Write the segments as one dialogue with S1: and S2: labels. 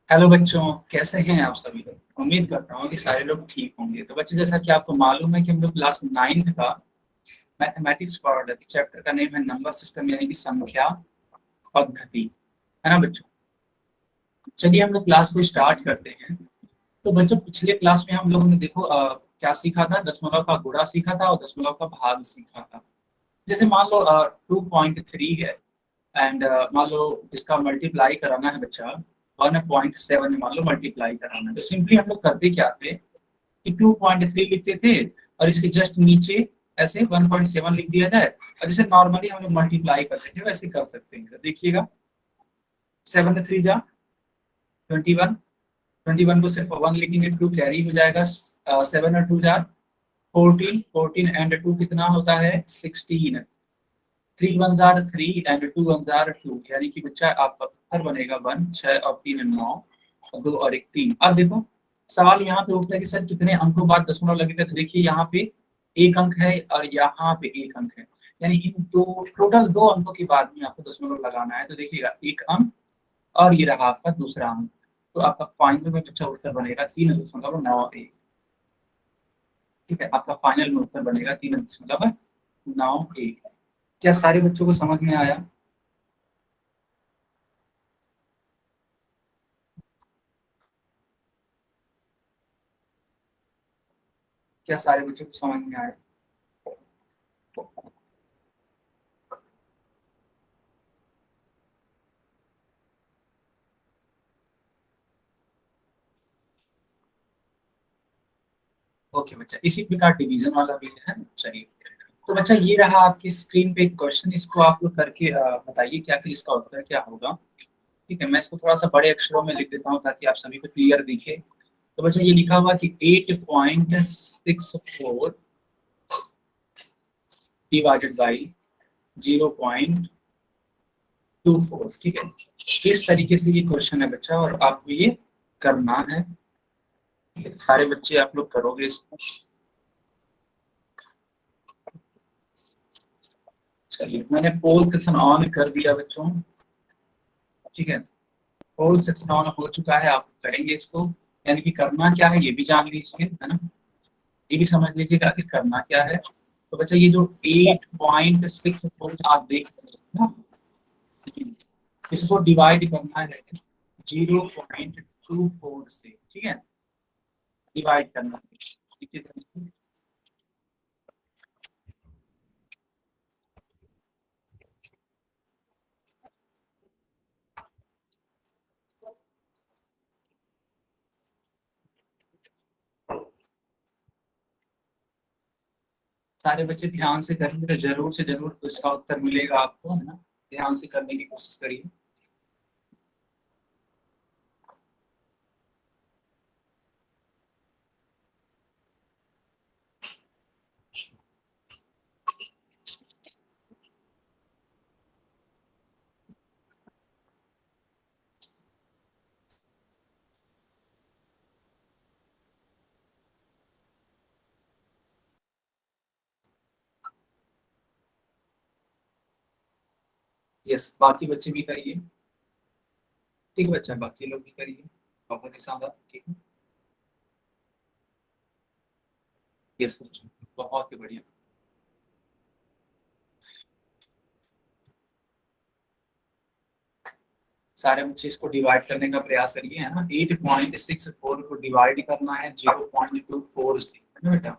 S1: Hello बच्चों, कैसे हैं आप सभी लोग। उम्मीद करता हूँ कि सारे लोग ठीक होंगे। तो बच्चों, जैसा कि आपको मालूम है कि हम लोग क्लास 9th का मैथमेटिक्स पढ़ रहे थे। चैप्टर का नेम है नंबर सिस्टम, यानी कि संख्या पद्धति, है ना बच्चों। चलिए हम लोग क्लास को स्टार्ट करते हैं। तो बच्चों, पिछले क्लास में हम लोगों ने देखो क्या सीखा था। दशमलव का गुणा सीखा था और दशमलव का भाग सीखा था। जैसे मान लो 2.3 है एंड मान लो इसका मल्टीप्लाई कराना है बच्चा 1.7 में, मान लो मल्टीप्लाई कराना है। तो सिंपली हम लोग करते क्या थे कि 2.3 लिखते थे और इसके जस्ट नीचे ऐसे 1.7 लिख दिया जाए, और जैसे नॉर्मली हम लोग मल्टीप्लाई करते थे वैसे कर सकते हैं। तो देखिएगा, 7 3 जा 21, 21 को सिर्फ 1 लिखेंगे, 2 कैरी हो जाएगा। 7 और 2 जा 14, 14 एंड 2 कितना होता है 16। 3 1 जार 3 एंड 2 1 जार 2, यानी कि बच्चा आपका उत्तर बनेगा 1। 6 और 3 9 और 2 और 1 3। अब देखो सवाल यहाँ पे उठता है कि सर कितने अंकों बाद दशमलव लगेगा। तो देखिए यहाँ पे एक अंक है और यहाँ पे एक अंक है, यानी इन दो टोटल 2 अंकों के बाद में आपको दशमलव लगाना है। तो देखिएगा एक अंक और ये रहा आपका दूसरा अंक। तो आपका फाइनल में बच्चा उत्तर बनेगा 3.91। ठीक है, आपका फाइनल में उत्तर बनेगा 3.91। क्या सारे बच्चों को समझ में आया? क्या सारे बच्चों को समझ में आया? ओके बच्चा, इसी प्रकार डिवीजन वाला भी है। चलिए, तो बच्चा ये रहा आपकी स्क्रीन पे एक क्वेश्चन। इसको आप लोग करके बताइए क्या कि इसका उत्तर क्या होगा। ठीक है, मैं इसको थोड़ा सा बड़े अक्षरों में लिख देता हूँ ताकि आप सभी को क्लियर दिखे। तो बच्चा ये लिखा हुआ कि 8.64 डिवाइडेड बाई 0.24। ठीक है, इस तरीके से ये क्वेश्चन है बच्चा, और आपको ये करना है। सारे बच्चे आप लोग करोगे इसको। चलिए, मैंने पोल सेक्शन ऑन कर दिया बच्चों। ठीक है, पोल सेक्शन ऑन हो चुका है, आप करेंगे इसको। यानी कि करना क्या है ये भी जान लीजिए, है ना। ये भी समझ लीजिएगा कि करना क्या है। तो बच्चा ये जो 8.64 आप देख रहे हैं ना, इसको डिवाइड करना है 0.24 से। ठीक है, डिवाइड करना है। ठीक है, सारे बच्चे ध्यान से करेंगे तो जरूर से जरूर उसका उत्तर मिलेगा आपको, है ना। ध्यान से करने की कोशिश करिए। यस, बाकी बच्चे भी करिए। ठीक है बच्चा, बाकी लोग भी करिए। बहुत ही शानदार। ठीक है, यस बच्चों, बहुत ही बढ़िया। सारे बच्चे इसको डिवाइड करने का प्रयास करिए, है ना। 8.64 को डिवाइड करना है 0.24 से, है ना बेटा।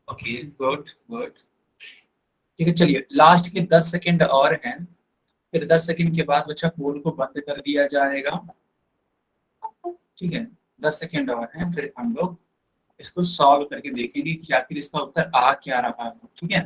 S1: Okay, good good. ठीक है, चलिए लास्ट के 10 सेकंड और हैं। फिर 10 सेकंड के बाद बच्चा पोल को बंद कर दिया जाएगा। ठीक है, 10 सेकंड और हैं, फिर हम लोग इसको सॉल्व करके देखेंगे कि आखिर इसका उत्तर आ क्या रहा है। ठीक है,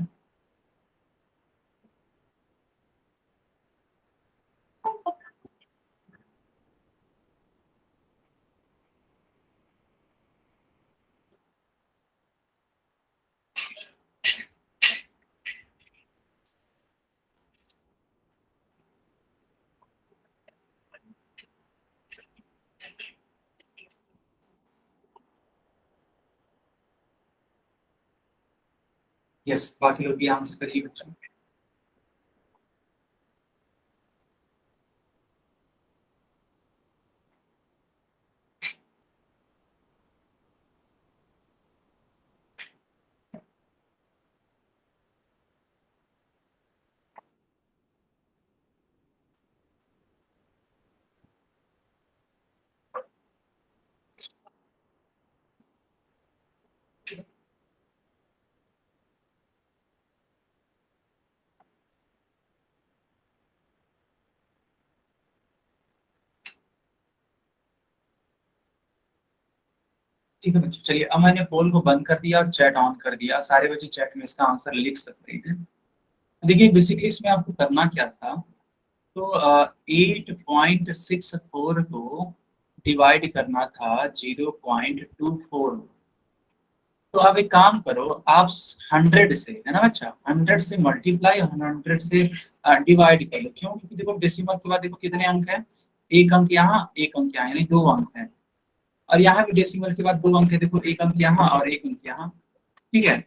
S1: यस, बाकी लोग भी आंसर करिए बच्चों। ठीक है बच्चों, चलिए अब मैंने पोल को बंद कर दिया और चैट ऑन कर दिया, सारे बच्चे चैट में इसका आंसर लिख सकते हैं। देखिए बेसिकली इसमें आपको करना क्या था, तो 8.64 को डिवाइड करना था 0.24। तो आप एक काम करो, आप 100 से, है ना बच्चा, 100 से मल्टीप्लाई, 100 से डिवाइड कर लो। क्यों? क्योंकि देखो डेसिमल के बाद देखो कितने अंक हैं, एक अंक यहाँ, एक अंक यहाँ, यानी 2 अंक हैं। और यहाँ भी डेसिमल के बाद 2 अंक है, देखो एक अंक यहाँ और एक अंक यहाँ। ठीक है,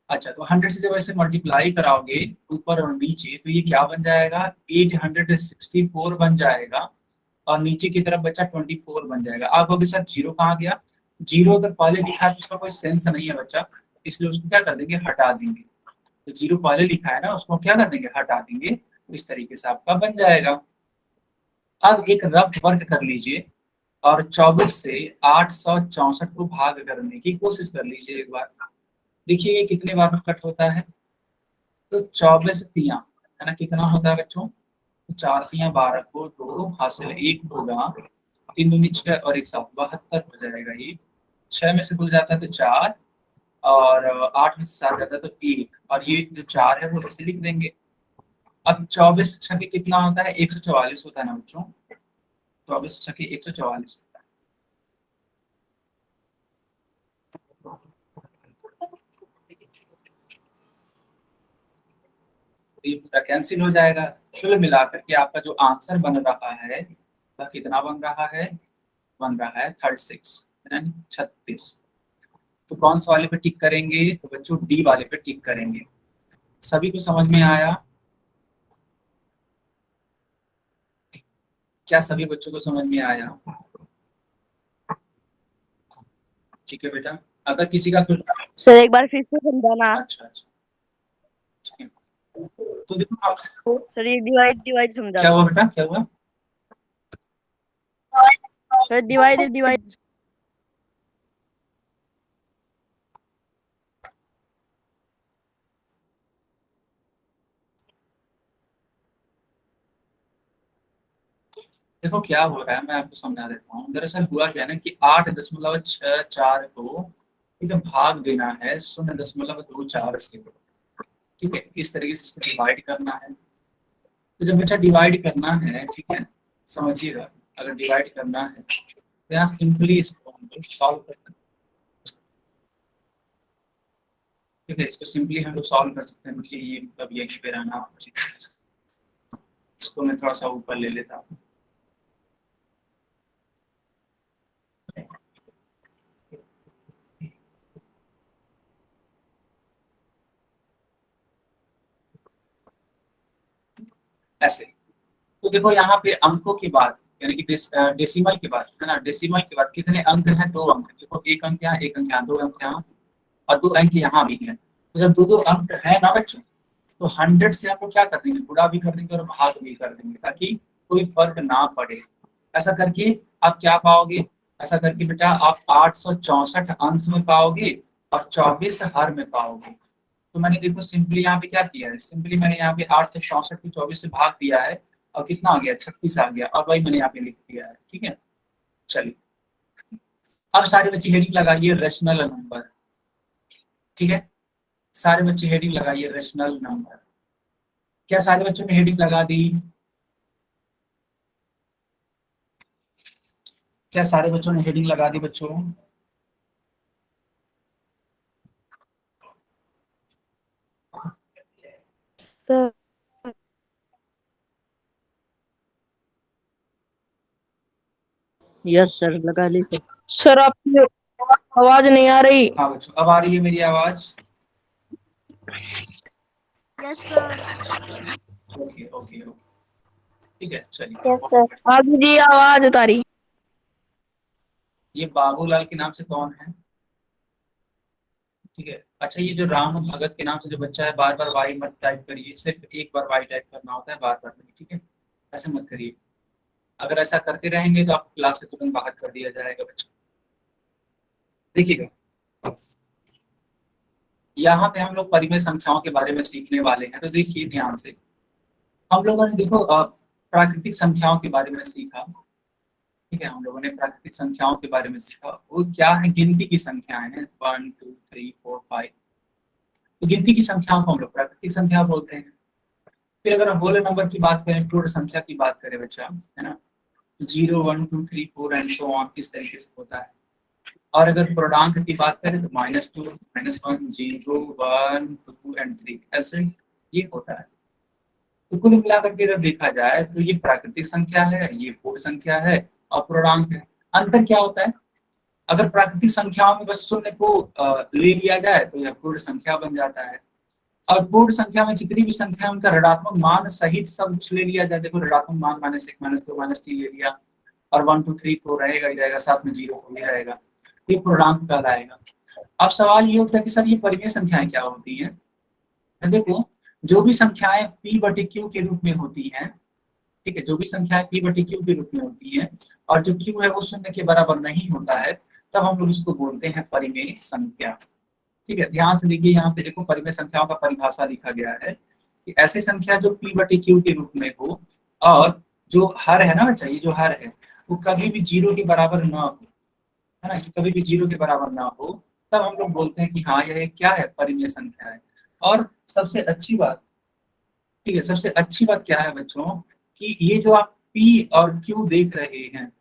S1: अच्छा तो 100 से जब ऐसे मल्टीप्लाई कराओगे ऊपर और नीचे, तो ये क्या बन जाएगा, 864 बन जाएगा। और नीचे की तरफ बच्चा 24 बन जाएगा। आप अभी सर जीरो कहाँ गया, जीरो अगर पहले लिखा है तो उसका कोई सेंस नहीं है बच्चा, इसलिए उसको क्या कर देंगे, हटा देंगे। तो जीरो पहले लिखा है ना, उसको क्या कर देंगे, हटा देंगे। इस तरीके से आपका बन जाएगा। अब एक रफ वर्क कर लीजिए और 24 से 864 को भाग करने की कोशिश कर लीजिए एक बार। देखिए ये कितने बार में कट होता है, तो 24 तिया, है ना, कितना होता है बच्चों, तो 4 तिया 12 को 2 हासिल 1 होगा, 3 दूनी 6 और 1 7 72 हो जाएगा। ये 6 में से खुल जाता है तो 4, और 8 में से 7 जाता है तो 1, और ये जो 4 है वो ऐसे लिख देंगे। अब 24 छके कितना होता है, 144 होता है ना बच्चों, 24 छके 144 होता है। तो ये पूरा कैंसिल हो जाएगा। कुल मिलाकर के आपका जो आंसर बन रहा है वह कितना बन रहा है, बन रहा है 36, यानी 36। तो कौन सा वाले पे टिक करेंगे, तो बच्चों डी वाले पे टिक करेंगे। सभी को समझ में आया, क्या सभी बच्चों को समझ में आया? ठीक है बेटा, अगर किसी का कुछ,
S2: सर एक बार फिर से समझाना।
S1: अच्छा अच्छा, ठीक है। तो देखो आप,
S2: सर ये डिवाइड डिवाइड
S1: क्या
S2: समझाना
S1: हुआ बेटा, क्या हुआ?
S2: Sir, divide divide.
S1: देखो क्या हो रहा है, मैं आपको समझा देता हूँ। दरअसल हुआ क्या है ना कि 8.64 को ठीक है भाग देना है 0.24 से। ठीक है, इस तरीके से इसको डिवाइड करना है। तो जब बच्चा डिवाइड करना है, ठीक है, समझिएगा, अगर डिवाइड करना है तो यहाँ सिंपली इसको हम लोग सॉल्व करते हैं। ठीक है, इसको सिंपली हम लोग सॉल्व कर सकते हैं। मुझे ये मतलब यहीं पे रहना, इसको मैं थोड़ा सा ऊपर ले लेता हूँ। ऐसे, तो देखो यहाँ पे अंकों की बात, यानी कि डेसिमल की बात है ना, डेसिमल के बाद कितने अंक हैं, 2 अंक। देखो एक अंक यहाँ, एक अंक यहाँ, 2 अंक यहाँ और 2 अंक यहाँ भी है। तो जब 2 अंक है ना बच्चों, तो 100 से आपको क्या कर देंगे, गुणा भी कर देंगे और भाग भी कर देंगे, ताकि कोई फर्क ना पड़े। ऐसा करके आप क्या पाओगे, ऐसा करके बेटा आप 864 अंश में पाओगे और 24 हर में पाओगे। तो मैंने देखो सिंपली यहाँ पे क्या किया है, सिंपली मैंने यहाँ पे 864 को 24 से भाग दिया है और कितना आ गया, 36 आ गया, और वही मैंने यहाँ पे लिख दिया है। ठीक है, चलिए अब सारे बच्चे हेडिंग लगाइए रेशनल नंबर। ठीक है, सारे बच्चे हेडिंग लगाइए रेशनल नंबर। क्या सारे बच्चों ने हेडिंग लगा दी? क्या सारे बच्चों ने हेडिंग लगा दी बच्चों?
S2: सर
S3: यस सर, लगा ली सर।
S2: सर आपकी आवाज नहीं आ रही।
S1: हाँ बच्चों, अब आ रही है मेरी आवाज?
S2: Yes sir.
S1: Okay okay okay, ठीक है चलिए।
S2: यस
S1: बहुत
S2: सर।
S1: बढ़िया।
S2: हाँ जी आवाज उतारी।
S1: ये बाबूलाल के नाम से कौन है? ठीक है, अच्छा ये जो राम भगत के नाम से जो बच्चा है, बार बार वाई मत टाइप करिए, सिर्फ एक बार वाई टाइप करना होता है, बार बार नहीं, ठीक है? ऐसे मत करिए। अगर ऐसा करते रहेंगे तो आपको क्लास से तुरंत बाहर कर दिया जाएगा बच्चों। देखिएगा, यहाँ पे हम लोग परिमेय संख्याओं के बारे में सीखने वाले हैं, तो देखिए ध्यान से। हम लोगों ने देखो प्राकृतिक संख्याओं के बारे में सीखा। ठीक है, हम लोगों ने प्राकृतिक संख्याओं के बारे में सीखा। वो क्या है? गिनती की संख्याएं हैं, 1 2 3 4 5। तो गिनती की संख्याओं को हम लोग प्राकृतिक संख्या बोलते हैं। फिर अगर हम होल नंबर की बात करें, पूर्ण संख्या की बात करें बच्चा, है ना, 0 1 2 3 4 किस तरीके से होता है। और अगर पूर्णांक की बात करें तो -2 -1 0 1 2 एंड 3 ऐसे ये होता है। तो कुल मिलाकर के जब देखा जाए तो ये प्राकृतिक संख्या है, ये पूर्ण संख्या है और पूर्णांक है। अंतर क्या होता है? अगर प्राकृतिक संख्याओं में बस शून्य को ले लिया जाए तो यह पूर्ण संख्या बन जाता है। और पूर्ण संख्या में जितनी भी संख्या है उनका ऋणात्मक मान सहित सब कुछ ले लिया जाए। देखो ऋणात्मक मान -1 -2 -3 ले लिया, और 1 2 3 तो रहेगा ही रहेगा, साथ में 0 भी रहेगा, ये पूर्णांक कहलाएगा। अब सवाल ये उठता है कि सर ये परिमेय संख्याएं क्या होती हैं? तो देखो, जो भी संख्याएं p बटे q के रूप में होती हैं, ठीक है, जो भी संख्याएं p बटे q के रूप में होती हैं और जो q है वो शून्य के बराबर नहीं होता है, तब हम लोग इसको बोलते हैं परिमेय संख्या। ठीक है, ध्यान से देखिए, यहाँ पे देखो परिमेय संख्याओं का परिभाषा लिखा गया है कि ऐसी संख्या जो p बटे q के रूप में हो और जो हर है ना बच्चा, ये जो हर है वो कभी भी 0 के बराबर ना हो, है ना, कि कभी भी 0 के बराबर ना हो, तब हम लोग बोलते हैं कि हाँ यह क्या है? परिमेय संख्या है। और सबसे अच्छी बात, ठीक है, सबसे अच्छी बात क्या है बच्चों, कि ये जो आप P और Q देख रहे हैं,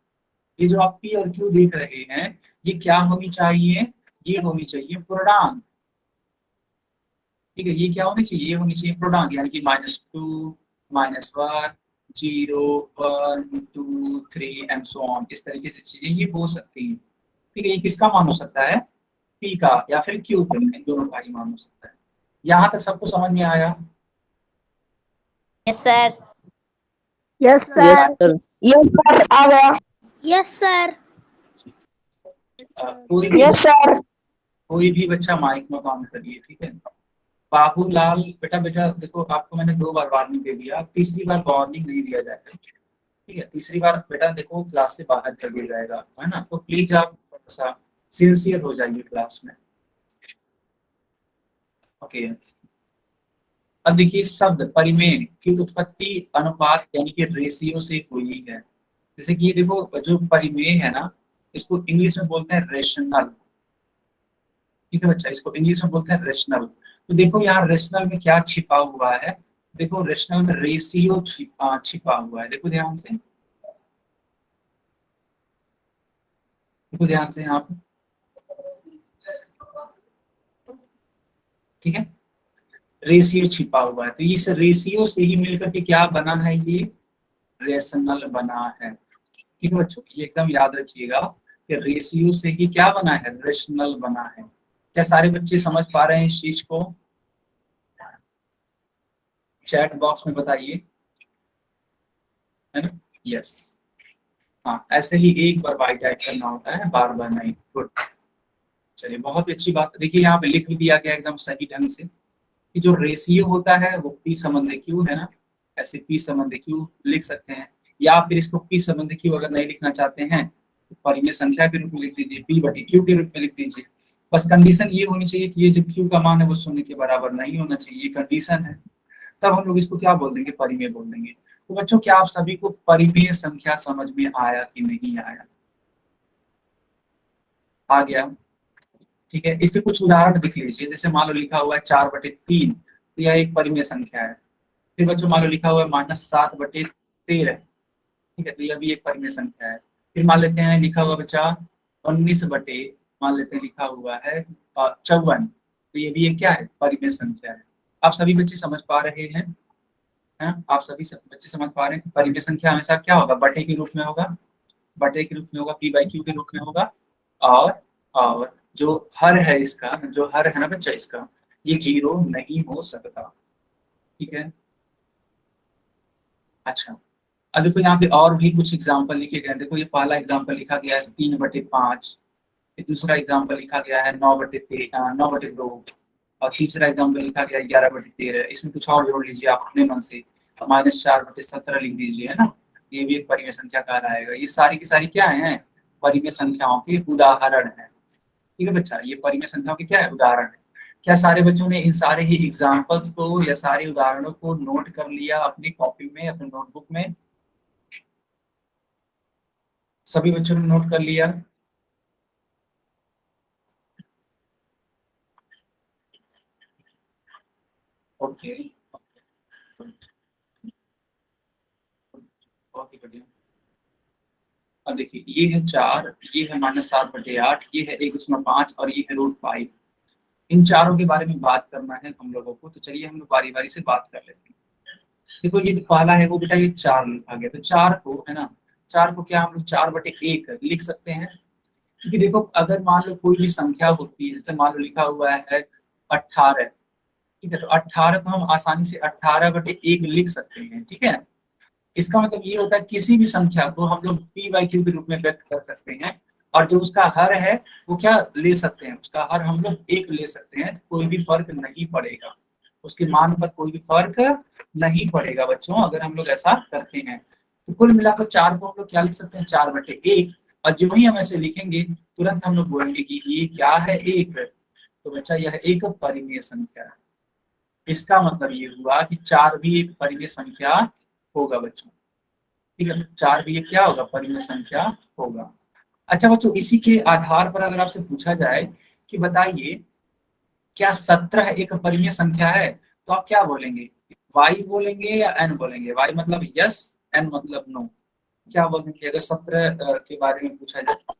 S1: ये जो आप P और Q देख रहे हैं, ये क्या होनी चाहिए? ये होनी चाहिए पूर्णांक। ठीक है, ये क्या होनी चाहिए? ये होनी चाहिए पूर्णांक, यानी कि -2 -1 0 1 2 3 एंड सो ऑन, इस तरीके से चीजें ये हो सकती हैं। ठीक है, ये किसका मान हो सकता है? P का या फिर Q का, इन दोनों का ही मान हो सकता है। यहाँ तक सबको समझ में आया?
S3: Yes sir.
S2: Yes sir. Yes sir आ गया।
S3: Yes sir.
S1: कोई भी
S2: यस सर।
S1: कोई भी बच्चा माइक में काम करिए, ठीक है? बाबूलाल बेटा, बेटा देखो आपको मैंने 2 बार वार्निंग दे दिया, तीसरी बार वार्निंग नहीं दिया जाएगा। ठीक है, तीसरी बार बेटा देखो क्लास से बाहर कर दिया जाएगा, है ना? तो प्लीज आप थोड़ा सा सिंसियर हो जाइए क्लास में। ओके, अब देखिए, शब्द परिमेय की उत्पत्ति अनुपात यानी कि रेशियो से हुई है। जैसे कि ये देखो, जो परिमेय है ना, इसको इंग्लिश में बोलते हैं रेशनल। ठीक है बच्चा, इसको इंग्लिश में बोलते हैं रेशनल। तो देखो यहाँ रेशनल में क्या छिपा हुआ है? देखो रेशनल में रेशियो छिपा हुआ है। देखो ध्यान से, देखो ध्यान से यहाँ पे, ठीक है, रेशियो छिपा हुआ है। तो इस रेशियो से ही मिलकर के क्या बना है? ये रेशनल बना है। ठीक है बच्चों, ये एकदम याद रखिएगा कि रेशियो से ही क्या बना है? रेशनल बना है। क्या सारे बच्चे समझ पा रहे हैं इस चीज को? चैट बॉक्स में बताइए, है ना? यस, हाँ, ऐसे ही एक बार बाई टाइप करना होता है, बार बार नहीं। गुड, चलिए बहुत ही अच्छी बात। देखिए यहाँ पे लिख भी दिया गया एकदम सही ढंग से कि जो रेशियो होता है वो पी संबंधी क्यू है ना, ऐसे पी संबंधी क्यू लिख सकते हैं। या फिर इसको पी संबंधी क्यू अगर नहीं लिखना चाहते हैं तो परिमेय संख्या के रूप में लिख दीजिए, पी बटे क्यू के रूप में लिख दीजिए। बस कंडीशन ये होनी चाहिए कि ये जो क्यू का मान है वो शून्य के बराबर नहीं होना चाहिए, ये कंडीशन है। तब हम लोग इसको क्या बोल देंगे? परिमेय बोल देंगे। तो बच्चों क्या आप सभी को परिमेय संख्या समझ में आया कि नहीं आया? आ गया? ठीक है, इसके कुछ उदाहरण दिख लीजिए। जैसे मान लो लिखा हुआ है 4/3, तो यह एक परिमेय संख्या है। फिर बच्चों मान लो लिखा हुआ है -7/13, ठीक है, तो यह भी एक परिमेय संख्या है। फिर मान लेते हैं लिखा हुआ बच्चा 19 बटे, मान लेते हैं लिखा हुआ है 54, तो ये भी एक क्या है? परिमेय संख्या है। आप सभी बच्चे समझ पा रहे हैं? आप सभी बच्चे समझ पा रहे हैं? परिमेय संख्या हमेशा क्या होगा? बटे के रूप में होगा, बटे के रूप में होगा, p/q के रूप में होगा। और जो हर है इसका, जो हर है ना बच्चा इसका, ये 0 नहीं हो सकता, ठीक है। अच्छा, अब देखो यहाँ पे और भी कुछ एग्जाम्पल लिखे गए हैं। देखो ये पहला एग्जाम्पल लिखा गया है 3/5, दूसरा एग्जाम्पल लिखा गया है 9/2, और तीसरा एग्जाम्पल लिखा गया है 11/13। इसमें कुछ और जोड़ लीजिए आप अपने मन से, -4/17 लिख दीजिए, है ना। ये भी एक परिमेय संख्या कहलाएगा। ये सारी की सारी क्या है, परिमेय संख्याओं के उदाहरण है, ठीक है बच्चा। ये परिमेय संख्याओं के क्या है, उदाहरण है। क्या सारे बच्चों ने इन सारे ही एग्जाम्पल्स को या सारे उदाहरणों को नोट कर लिया अपनी कॉपी में, अपने नोटबुक में? सभी बच्चों ने नोट कर लिया? ओके, बहुत ही बढ़िया। अब देखिए ये है 4, ये है -7/8, ये है 1/5 और ये है √5। इन चारों के बारे में बात करना है हम लोगों को, तो चलिए हम लोग बारी बारी से बात कर लेते हैं। देखो ये जो पहला है वो बेटा ये 4 लिखा गया, तो 4 को, है ना, 4 को क्या हम लोग 4/1 लिख सकते हैं? क्योंकि देखो अगर मान लो कोई भी संख्या होती है, जैसे मान लो लिखा हुआ है 18, ठीक है, तो 18 को हम आसानी से 18/1 लिख सकते हैं, ठीक है। इसका मतलब ये होता है किसी भी संख्या को हम लोग p/q के रूप में व्यक्त कर सकते हैं, और जो उसका हर है वो क्या ले सकते हैं, उसका हर हम लोग 1 ले सकते हैं, कोई भी फर्क नहीं पड़ेगा, उसके मान पर कोई भी फर्क नहीं पड़ेगा बच्चों, अगर हम लोग ऐसा करते हैं। तो कुल मिलाकर 4 को हम लोग क्या लिख सकते हैं, 4/1, और जो ही हम ऐसे लिखेंगे तुरंत हम लोग बोलेंगे कि ये क्या है, 1। तो बच्चा यह एक परिमेय संख्या है। इसका मतलब ये हुआ कि 4 भी एक परिमेय संख्या होगा बच्चों, ठीक है। 4 भी एक क्या होगा, परिमेय संख्या होगा। अच्छा बच्चों, इसी के आधार पर अगर आपसे पूछा जाए कि बताइए क्या 17 एक परिमेय संख्या है, तो आप क्या बोलेंगे, y बोलेंगे या n बोलेंगे? y मतलब यस, n मतलब नो। क्या बोलेंगे अगर 17 के बारे में पूछा जाए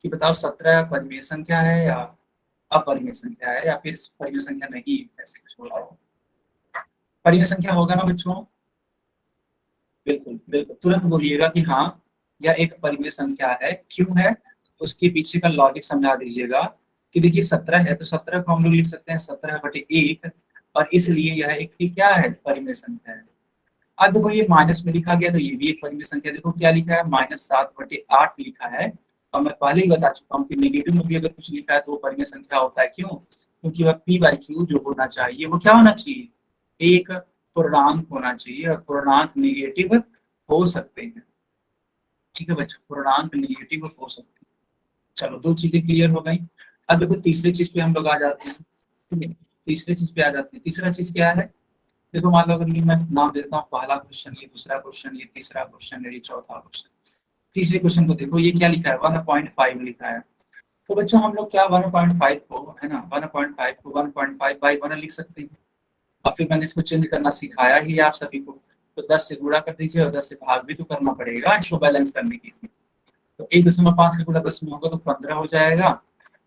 S1: कि बताओ 17 परिमेय संख्या है या अपरिमेय संख्या है, या फिर परिमेय संख्या नहीं, ऐसे कुछ बोला हो? परिमेय संख्या होगा ना बच्चों? बिल्कुल बिल्कुल, तुरंत बोलिएगा कि हाँ यह एक परिमेय संख्या है। क्यों है, उसके पीछे का लॉजिक समझा दीजिएगा। कि देखिए 17 है तो 17 को हम लोग लिख सकते हैं 17/1, और इसलिए यह एक क्या है, परिमेय संख्या है। अब देखो ये माइनस में लिखा गया तो ये भी एक परिमेय संख्या। देखो क्या लिखा है, -7/8 लिखा है, और मैं पहले ही बता चुका हूँ कि नेगेटिव में भी अगर कुछ लिखा है तो वो परिमेय संख्या होता है। क्यों, क्योंकि वह p/q जो होना चाहिए वो क्या होना चाहिए, एक पूर्णांक होना चाहिए, और पूर्णांक नेगेटिव हो सकते हैं, ठीक है बच्चों, पूर्णांक नेगेटिव हो सकते हैं। चलो 2 चीजें क्लियर हो गई। अब देखो तीसरी चीज पे हम लोग आ जाते हैं, ठीक है। तीसरी चीज पे आ जाते हैं। तीसरा चीज क्या है, देखो मान लो अगर ये मैं नाम देता हूँ, पहला क्वेश्चन, ये दूसरा क्वेश्चन, ये तीसरा क्वेश्चन, ये चौथा क्वेश्चन। तीसरे क्वेश्चन को देखो, ये क्या लिखा है, 1/5 लिखा है। तो बच्चों हम लोग क्या 1/5 को, है ना, 1/5 को 1/5/1 लिख सकते हैं। और फिर मैंने इसको चेंज करना सिखाया ही आप सभी को। तो 10 से गुणा कर दीजिए, और 10 से भाग भी तो करना पड़ेगा इसको बैलेंस करने के लिए। तो 1.5 का गुणा 10 में होगा तो 15 हो जाएगा,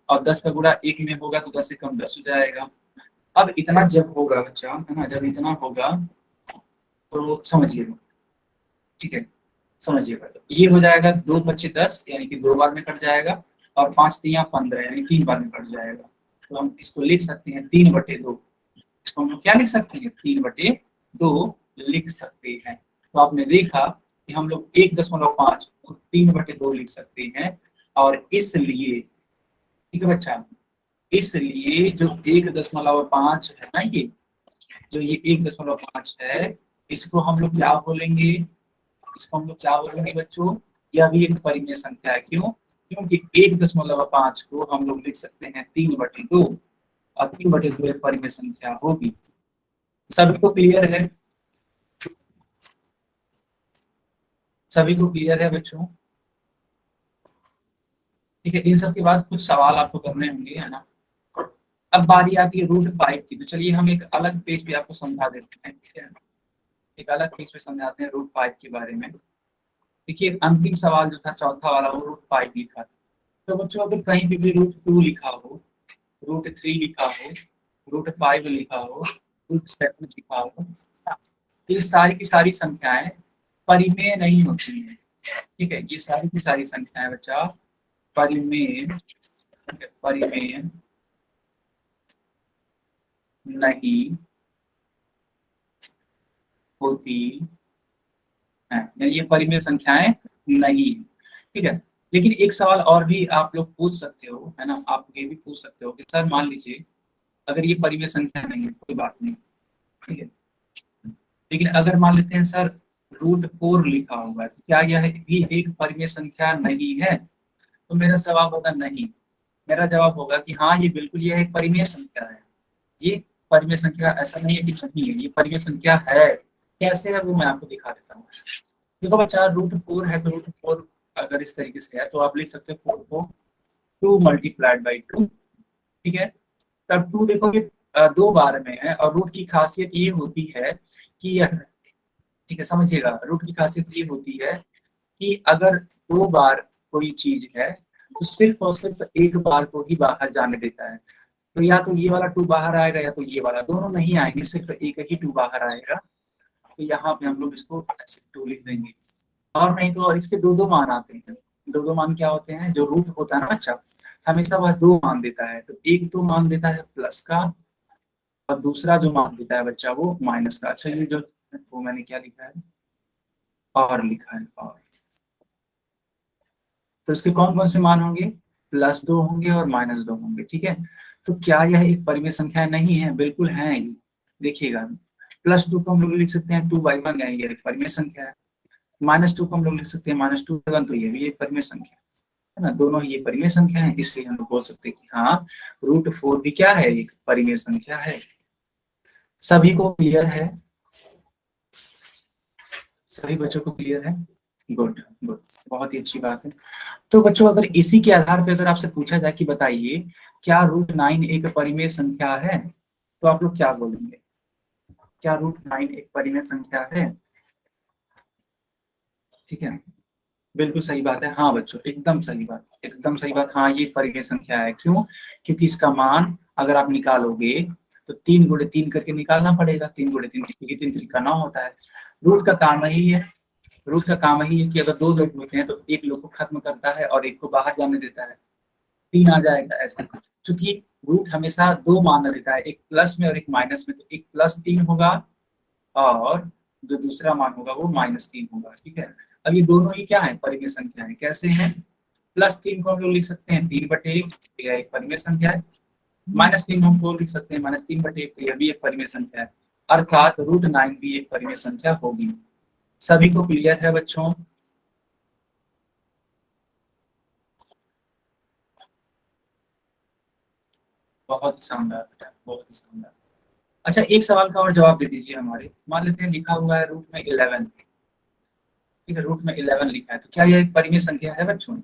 S1: और 10 का गुणा 1 में होगा तो 10 से कम 10 हो जाएगा। अब इतना जब होगा बच्चा, है ना, जब इतना होगा तो समझिएगा, ठीक है, समझिएगा। तो ये हो जाएगा 2×5 = 10, यानी कि 2 बार में कट जाएगा, और 5×3 = 15, यानी 3 बार में कट जाएगा। तो हम इसको लिख सकते हैं 3/2। इसको हम लोग क्या लिख सकते हैं, 3/2 लिख सकते हैं। तो आपने देखा कि हम लोग 1.5 को 3/2 लिख सकते हैं, और इसलिए, ठीक है बच्चा, इसलिए जो 1.5 है ना, ये जो ये 1.5 है, इसको हम लोग क्या बोलेंगे, इसको हम लोग क्या बोलेंगे बच्चों, यह भी एक परिमेय संख्या है। क्यों, क्योंकि 1.5 को हम लोग लिख सकते हैं 3/2, और 3/2 एक परिमेय संख्या होगी। सभी को क्लियर है, सभी को क्लियर है बच्चों? ठीक है, इन सब के बाद कुछ सवाल आपको करने होंगे, है ना। अब बारी आती है √5 की, तो चलिए हम एक अलग पेज पे आपको समझा देते हैं, ठीक है। एक अलग पेज पे समझाते हैं √5 के बारे में। देखिए अंतिम सवाल जो था चौथा वाला, वो √5 लिखा था। तो बच्चों अगर कहीं पे भी √2 लिखा हो, √3 लिखा हो, √5 लिखा हो, √7 लिखा हो, तो ये सारी की सारी संख्याएं परिमेय नहीं होती हैं, ठीक है। ये सारी की सारी संख्याएं बच्चा परिमेय, परिमेय नहीं होती है, यानी ये परिमेय संख्याएं नहीं, ठीक है। लेकिन एक सवाल और भी आप लोग पूछ सकते हो, है ना, आप ये भी पूछ सकते हो कि सर मान लीजिए अगर ये परिमेय संख्या नहीं है कोई बात नहीं, ठीक है, लेकिन अगर मान लेते हैं सर √4 लिखा हुआ है तो क्या यह भी एक परिमेय संख्या नहीं है? तो मेरा जवाब होगा नहीं। मेरा जवाब होगा कि हाँ ये बिल्कुल यह एक परिमेय संख्या है। ये परिमेय संख्या ऐसा नहीं है कि नहीं है, ये परिमेय संख्या है। कैसे है वो मैं आपको दिखा देता हूँ। देखो बच्चा √4 है तो √4 अगर इस तरीके से है तो आप लिख सकते हो 4 को 2 × 2, ठीक है। तब 2 देखो ये 2 बार में है और रूट की खासियत ये होती है कि यह, ठीक है, समझिएगा, रूट की खासियत ये होती है कि अगर 2 बार कोई चीज है तो सिर्फ और सिर्फ एक बार को ही बाहर जाने देता है। तो या तो ये वाला 2 बाहर आएगा या तो ये वाला, दोनों नहीं आएंगे, सिर्फ एक ही 2 बाहर आएगा। तो यहाँ पे हम लोग इसको ऐसे 2 लिख देंगे। और नहीं तो इसके दो दो मान आते हैं। दो दो मान क्या होते हैं? जो रूट होता है ना बच्चा, हमेशा वह 2 मान देता है। तो एक तो मान देता है प्लस का और दूसरा जो मान देता है बच्चा वो माइनस का। अच्छा ये जो वो मैंने क्या लिखा है, और लिखा है, और तो इसके कौन कौन से मान होंगे? +2 होंगे और -2 होंगे, ठीक है। तो क्या यह एक परिमेय संख्या नहीं है? बिल्कुल है। देखिएगा +2 को हम लोग लिख सकते हैं 2/1, ये एक परिमेय संख्या है। -2 को हम लोग लिख सकते हैं -2/1, तो ये भी एक परिमेय संख्या है ना। दोनों ही ये परिमेय संख्या है, इसलिए हम लोग बोल सकते हैं कि हाँ √4 भी क्या है? एक परिमेय संख्या है। सभी को क्लियर है? सभी बच्चों को क्लियर है? गुड गुड, बहुत ही अच्छी बात है। तो बच्चों अगर इसी के आधार पर अगर आपसे पूछा जाए कि बताइए क्या √9 एक परिमेय संख्या है, तो आप लोग क्या बोलेंगे? क्या √9 एक परिमेय संख्या है? ठीक है, बिल्कुल सही बात है। हाँ बच्चों, एकदम सही बात, एकदम सही बात। हाँ ये परिमेय संख्या है। क्यों? क्योंकि इसका मान अगर आप निकालोगे तो 3 × 3 करके निकालना पड़ेगा। 3 × 3 क्योंकि 3 3 9 होता है। रूट का काम ही है, रूट का काम ही है कि अगर 2 लोग होते हैं तो एक लोग को खत्म करता है और एक को बाहर जाने देता है, 3 आ जाएगा ऐसा। क्योंकि रूट हमेशा 2 मान देता है, एक प्लस में और एक माइनस में। तो एक +3 होगा और जो दूसरा मान होगा वो -3 होगा, ठीक है। अब ये दोनों ही क्या है? परिमेय संख्या है। कैसे हैं? +3 को हम लोग लिख सकते हैं 3/1, यह एक परिमेय संख्या है। -3 हम लोग लिख सकते हैं -3/1, यह भी एक परिमेय संख्या है। अर्थात √9 भी एक परिमेय संख्या होगी। सभी को क्लियर है बच्चों? बहुत ही शानदार बेटा, बहुत ही शानदार। अच्छा एक सवाल का और जवाब दे दीजिए हमारे। मान लेते हैं लिखा हुआ है रूट में 11, ठीक है, रूट में 11 लिखा है, तो क्या यह एक परिमेय संख्या है बच्चों?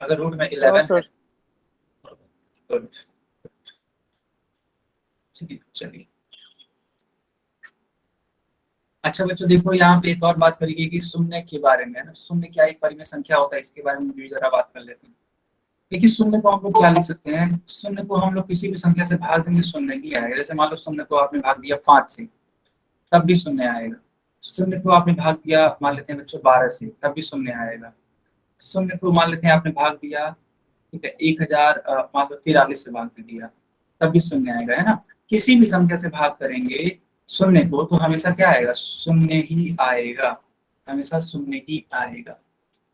S1: अगर रूट में 11 है, गुड, ठीक है, चलिए। अच्छा बच्चों देखो यहाँ पे एक और बात करेंगे कि शून्य के बारे में, है ना। शून्य क्या एक परिमेय संख्या होता है, इसके बारे में भी जरा बात कर लेते हैं। देखिए शून्य को हम लोग क्या लिख सकते हैं? शून्य को हम लोग किसी भी संख्या से भाग देंगे, शून्य ही आएगा। जैसे मान लो शून्य को आपने भाग दिया 5 से, तब भी शून्य आएगा। शून्य को आपने भाग दिया मान लेते हैं बच्चों 12 से, तब भी शून्य आएगा। शून्य को मान लेते हैं आपने भाग दिया, ठीक है, 1000 मान लो 43 से भाग दिया, तब भी शून्य आएगा, है ना। किसी भी संख्या से भाग करेंगे शून्य को तो हमेशा क्या आएगा? शून्य ही आएगा, हमेशा शून्य ही आएगा।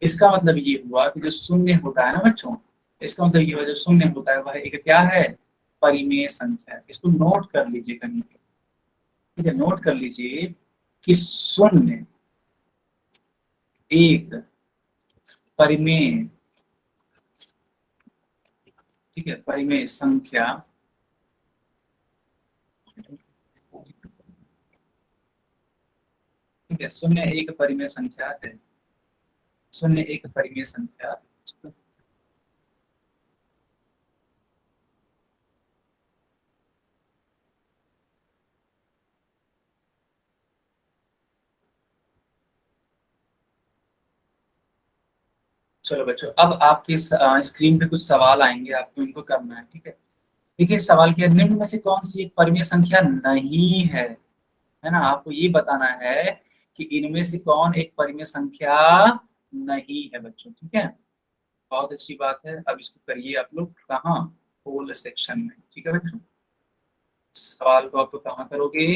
S1: इसका मतलब ये हुआ कि जो शून्य होता है ना बच्चों, इसका मतलब ये हुआ जो शून्य होता है वह एक क्या है? परिमेय संख्या है। इसको नोट कर लीजिए कहीं पे, ठीक है, नोट कर लीजिए कि शून्य एक परिमेय, ठीक है, परिमेय संख्या ठीक है। शून्य एक परिमेय संख्या है, शून्य एक परिमेय संख्या। चलो बच्चों अब आपकी स्क्रीन पे कुछ सवाल आएंगे, आपको इनको करना है, ठीक है। देखिए सवाल क्या है, निम्न में से कौन सी एक परिमेय संख्या नहीं है ना। आपको ये बताना है कि इनमें से कौन एक परिमेय संख्या नहीं है बच्चों, ठीक है। बहुत अच्छी बात है। अब इसको करिए आप लोग कहाँ? होल सेक्शन में, ठीक है बच्चों। सवाल को आप कहाँ करोगे,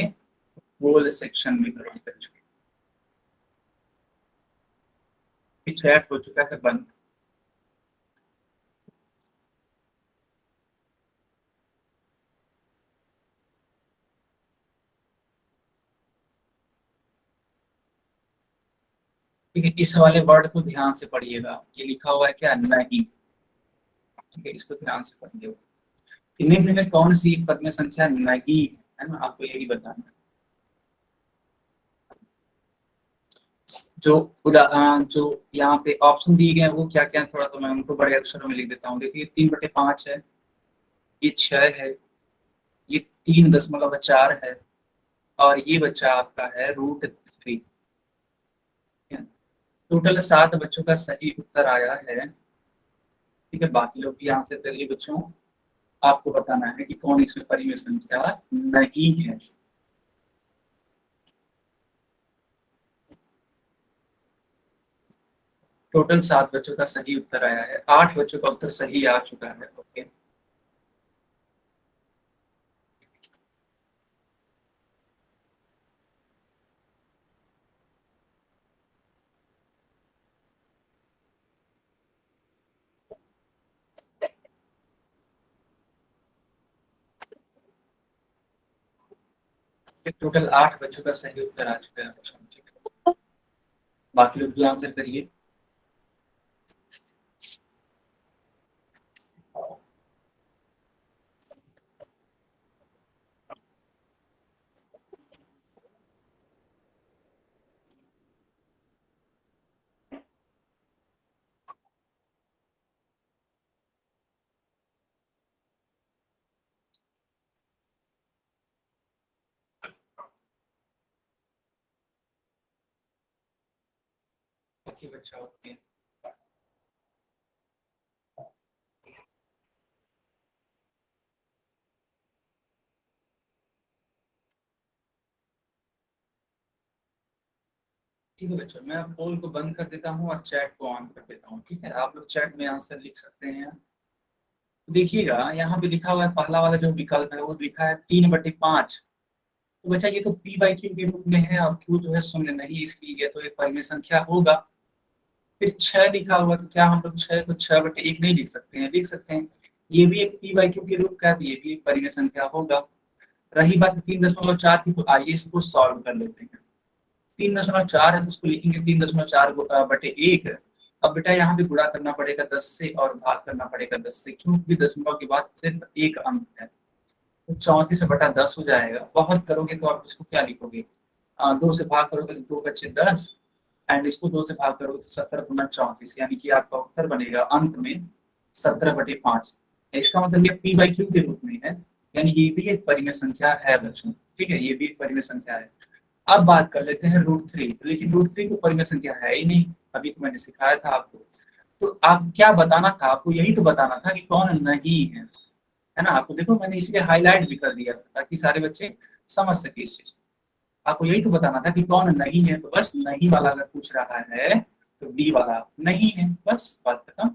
S1: होल सेक्शन में करोगे। चैट हो चुका है बंद। ठीक है, इस वाले वर्ड को ध्यान से पढ़िएगा, ये लिखा हुआ है क्या, नहीं। ठीक है, इसको ध्यान से पढ़िएगा। निम्न में कौन सी एक पद में संख्या नहीं है ना, आपको यही बताना है। जो यहाँ पे ऑप्शन दिए गए हैं वो क्या क्या, थोड़ा सा मैं उनको बड़े अक्षरों में लिख देता हूँ। देखिए 3/5 है, ये 6 है, ये 3.4 है, और ये बच्चा आपका है √3। टोटल 7 बच्चों का सही उत्तर आया है। ठीक है, बाकी लोग भी आंसर करिए बच्चों। आपको बताना है कि कौन इसमें परिमेय संख्या नहीं है। टोटल 7 बच्चों का सही उत्तर आया है, 8 बच्चों का उत्तर सही आ चुका है। ओके, टोटल 8 बच्चों का सही उत्तर आ चुका है बच्चों। बाकी लोग भी आंसर करिए। ओके बच्चा, ओके। ठीक है बच्चों, मैं पोल को बंद कर देता हूँ और चैट को ऑन कर देता हूँ। ठीक है, आप लोग चैट में आंसर लिख सकते हैं। देखिएगा यहाँ पे लिखा हुआ है, पहला वाला जो विकल्प है वो लिखा है 3/5। तो बच्चा ये तो p/q के रूप में है, और q जो है शून्य नहीं, इसलिए ये तो एक परिमेय संख्या होगा। फिर 6 लिखा हुआ, तो क्या हम लोग 6 को 6/1 नहीं लिख सकते हैं, लिख सकते हैं। ये भी एक p/q के रूप का है, तो ये भी एक परिमेय संख्या होगा। रही बात 3.4 की, तो आइए इसको सॉल्व कर लेते हैं। 3.4 है तो उसको लिखेंगे 3.4/1। अब बेटा यहाँ पे गुणा करना पड़ेगा 10 से, और भाग करना पड़ेगा 10 से, क्योंकि दशमलव के बाद सिर्फ एक अंक है, तो 34/10 हो जाएगा। बहुत करोगे तो आप इसको क्या लिखोगे, 2 से भाग करोगे तो 2×10, एंड इसको 2 से भाग करोगे तो 17×34, यानी कि आपका उत्तर बनेगा अंत में 17/5। इसका मतलब ये p/q के रूप में है, यानी ये भी एक परिमेय संख्या है बच्चों। ठीक है, ये भी एक परिमेय संख्या है। अब बात कर लेते हैं √3, लेकिन √3 तो परिमेय संख्या है ही नहीं, अभी तो मैंने सिखाया था आपको। तो आप क्या बताना था, आपको यही तो बताना था कि कौन नहीं है ना। आपको देखो मैंने इसलिए हाईलाइट भी कर दिया ताकि सारे बच्चे समझ सके इस चीज। आपको यही तो बताना था कि कौन नहीं है, तो बस नहीं वाला अगर पूछ रहा है तो डी वाला नहीं है, बस बात खत्म।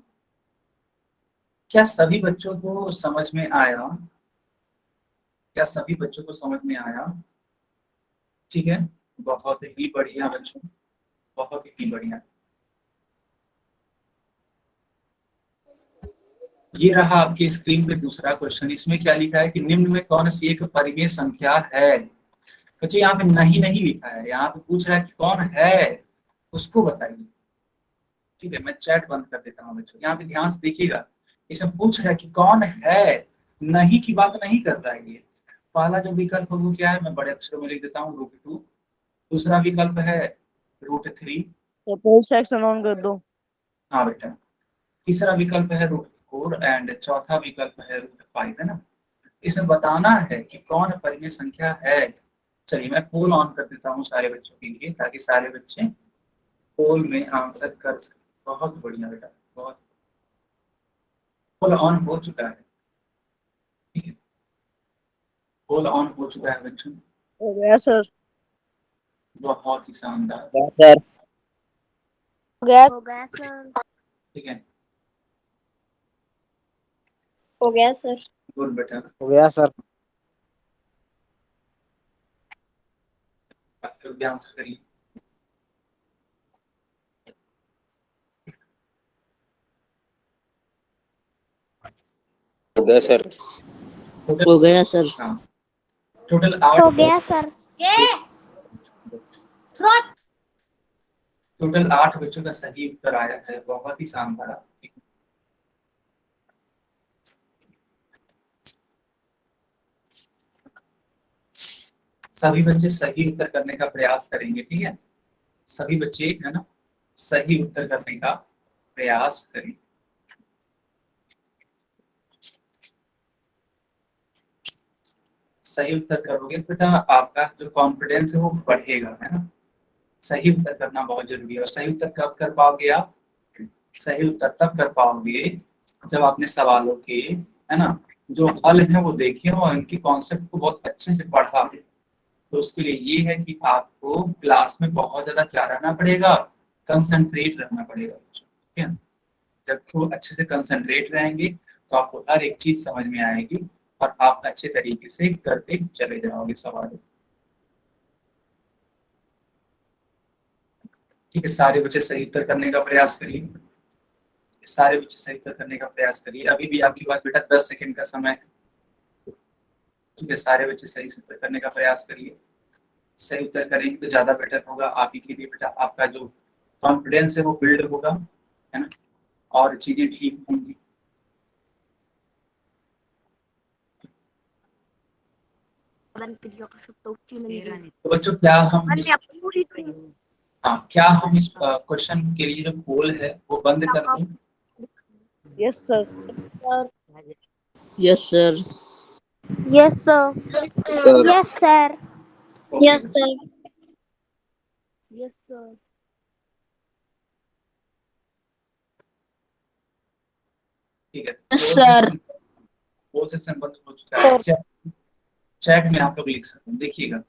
S1: क्या सभी बच्चों को समझ में आया, क्या सभी बच्चों को समझ में आया? ठीक है, बहुत ही बढ़िया बच्चों, बहुत ही बढ़िया। ये रहा आपकी स्क्रीन पे दूसरा क्वेश्चन। इसमें क्या लिखा है कि निम्न में कौन सी एक परिमेय संख्या है। बच्चों यहाँ पे नहीं नहीं लिखा है, यहाँ पे पूछ रहा है कि कौन है, उसको बताइए। ठीक है, मैं चैट बंद कर देता हूँ बच्चों, यहाँ पे ध्यान से देखिएगा। इसमें पूछ रहा है कि कौन है, नहीं की बात नहीं कर रहा है ये। पहला जो विकल्प है वो क्या है, मैं बड़े अक्षरों में लिख देता हूँ, √2। दूसरा विकल्प है √3।
S2: पेज सेक्शन ऑन कर दो।
S1: हाँ बेटा। तीसरा विकल्प है √4, एंड चौथा विकल्प है √5, है ना। इसमें बताना है कि कौन परिमेय संख्या है। चलिए मैं पोल ऑन कर देता हूँ सारे बच्चों के लिए, ताकि सारे बच्चे पोल में आंसर कर सकें। बहुत बढ़िया बेटा, बहुत। पोल ऑन हो चुका है। ठीक है, पोल ऑन हो चुका है बच्चों।
S2: हो गया सर।
S1: बहुत ही शानदार।
S2: सर हो गया सर।
S1: ठीक है,
S3: हो गया सर।
S1: गुड बेटा।
S2: हो गया सर।
S1: लोग ध्यान से करिए।
S4: हो गया सर।
S2: हो गया सर।
S1: हाँ, टोटल 8
S3: हो गया सर।
S1: टोटल 8 बच्चों का सही उत्तर आया है, बहुत ही शानदार। सभी बच्चे सही उत्तर करने का प्रयास करेंगे, ठीक है? सभी बच्चे है ना सही उत्तर करने का प्रयास करें। सही उत्तर करोगे तो बेटा आपका जो कॉन्फिडेंस है वो बढ़ेगा, है ना? सही उत्तर करना बहुत जरूरी है। और सही उत्तर कब कर पाओगे आप? सही उत्तर तब कर पाओगे जब आपने सवालों के, है ना, जो हल है वो देखे और इनकी कॉन्सेप्ट को बहुत अच्छे से पढ़ा। तो उसके लिए ये है कि आपको क्लास में बहुत ज्यादा क्या रहना पड़ेगा, कंसंट्रेट रहना पड़ेगा, ठीक है? जब वो अच्छे से कंसंट्रेट रहेंगे तो आपको हर एक चीज समझ में आएगी और आप अच्छे तरीके से करते चले जाओगे सवाल। ठीक है, सारे बच्चे सही उत्तर करने का प्रयास करिए। सारे बच्चे सही उत्तर करने का प्रयास करिए। अभी भी आपके पास बेटा 10 सेकंड का समय है। ठीक है, सारे बच्चे सही से उत्तर करने का प्रयास करिए। सही उत्तर करेंगे तो ज्यादा बेटर होगा आप ही के लिए बेटा। आपका जो कॉन्फिडेंस है वो बिल्ड होगा, है ना, और चीजें ठीक होंगी। तो बच्चों क्या हम क्या हम इस क्वेश्चन के लिए जो पोल है वो बंद कर दें?
S2: Yes sir. Yes sir.
S3: Yes sir.
S4: Sir
S3: yes sir. Yes sir.
S2: Yes sir.
S1: ठीक है,
S2: सर।
S1: पोल सेक्शन बंद हो चुका है। चैट में आप लोग लिख सकते हैं, देखिएगा।